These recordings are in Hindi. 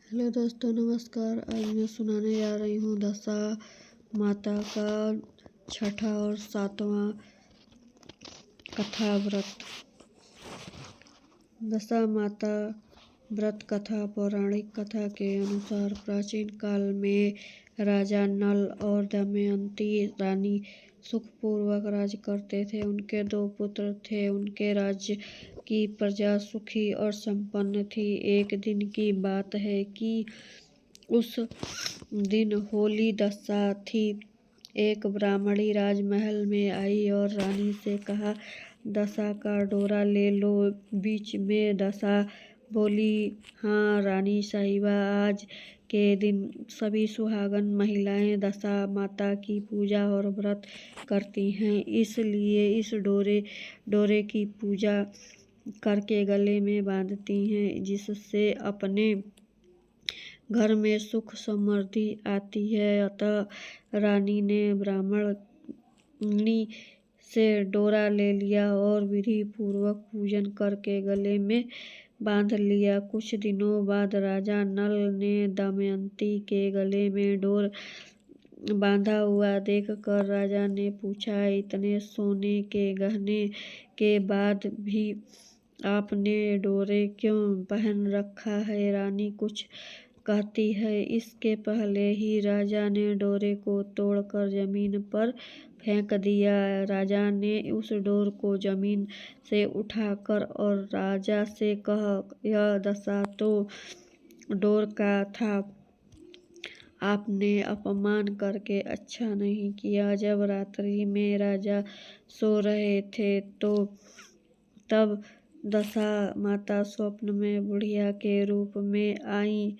हेलो दोस्तों, नमस्कार। आज मैं सुनाने जा रही हूँ दशा माता का छठा और सातवां कथा व्रत। दशा माता व्रत कथा पौराणिक कथा के अनुसार प्राचीन काल में राजा नल और दमयंती रानी सुखपूर्वक राज्य करते थे। उनके 2 पुत्र थे। उनके राज्य की प्रजा सुखी और संपन्न थी। एक दिन की बात है कि उस दिन होली दशा थी। एक ब्राह्मणी राजमहल में आई और रानी से कहा, दशा का डोरा ले लो। बीच में दशा बोली, हाँ रानी साहिबा, आज के दिन सभी सुहागन महिलाएं दशा माता की पूजा और व्रत करती हैं, इसलिए इस डोरे की पूजा करके गले में बांधती हैं, जिससे अपने घर में सुख समृद्धि आती है। अतः रानी ने ब्राह्मणी से डोरा ले लिया और विधि पूर्वक पूजन करके गले में बांध लिया। कुछ दिनों बाद राजा नल ने दमयंती के गले में डोर बांधा हुआ देखकर राजा ने पूछा, इतने सोने के गहने के बाद भी आपने डोरे क्यों पहन रखा है? रानी कुछ कहती है। इसके पहले ही राजा ने डोरे को तोड़कर जमीन पर फेंक दिया। राजा ने उस डोर को जमीन से उठाकर और राजा से कहा, यह दशा तो डोर का था, आपने अपमान करके अच्छा नहीं किया। जब रात्रि में राजा सो रहे थे तो तब दशा माता स्वप्न में बुढ़िया के रूप में आई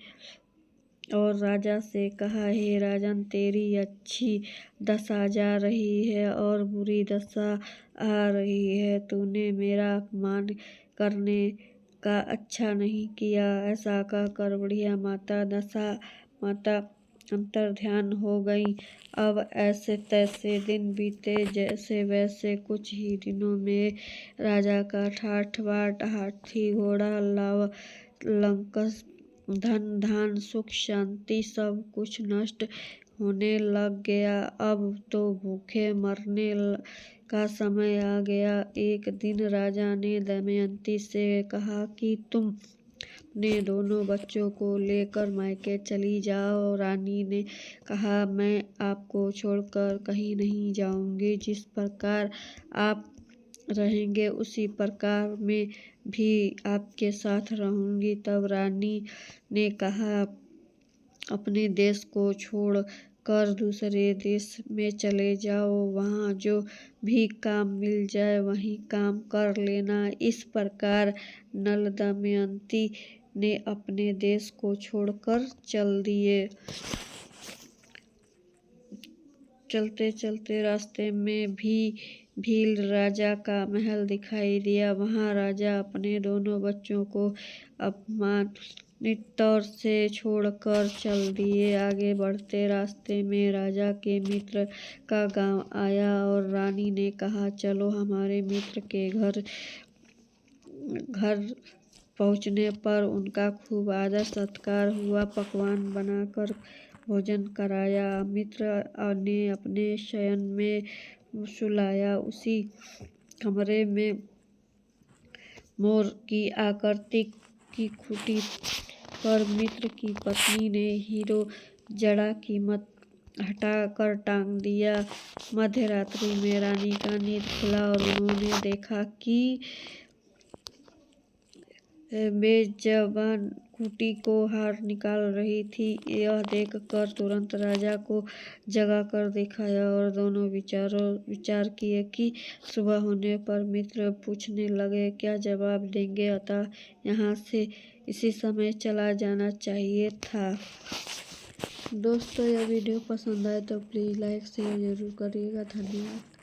और राजा से कहा, हे राजन, तेरी अच्छी दशा जा रही है और बुरी दशा आ रही है। तूने मेरा अपमान करने का अच्छा नहीं किया। ऐसा कहकर बुढ़िया माता दशा माता अंतर्ध्यान हो गई। अब ऐसे तैसे दिन बीते। जैसे वैसे कुछ ही दिनों में राजा का ठाठ बाट, हाथी घोड़ा लंकस, धन धान सुख शांति सब कुछ नष्ट होने लग गया। अब तो भूखे मरने का समय आ गया। एक दिन राजा ने दमयंती से कहा कि तुम अपने दोनों बच्चों को लेकर मायके चली जाओ। रानी ने कहा, मैं आपको छोड़कर कहीं नहीं जाऊंगी। जिस प्रकार आप रहेंगे उसी प्रकार मैं भी आपके साथ रहूंगी। तब रानी ने कहा, अपने देश को छोड़ कर दूसरे देश में चले जाओ, वहाँ जो भी काम मिल जाए वहीं काम कर लेना। इस प्रकार नल दमयंती ने अपने देश को छोड़कर चल दिए। चलते चलते रास्ते में भील राजा का महल दिखाई दिया। वहाँ राजा अपने दोनों बच्चों को अपमानित तौर से छोड़कर चल दिए। आगे बढ़ते रास्ते में राजा के मित्र का गांव आया और रानी ने कहा, चलो हमारे मित्र के घर पहुँचने पर उनका खूब आदर सत्कार हुआ। पकवान बनाकर भोजन कराया। मित्र ने अपने शयन में सुलाया। उसी कमरे में मोर की आकृति की खूंटी पर मित्र की पत्नी ने हीरो जड़ा कीमत हटाकर टांग दिया। मध्य रात्रि में रानी का नींद खुला और उन्होंने देखा कि बेज़बान खूंटी को हार निकाल रही थी। यह देखकर तुरंत राजा को जगाकर दिखाया और दोनों विचार किए कि सुबह होने पर मित्र पूछने लगे, क्या जवाब देंगे। अतः यहाँ से इसी समय चला जाना चाहिए था। दोस्तों, यह वीडियो पसंद आए तो प्लीज़ लाइक शेयर जरूर करिएगा। धन्यवाद।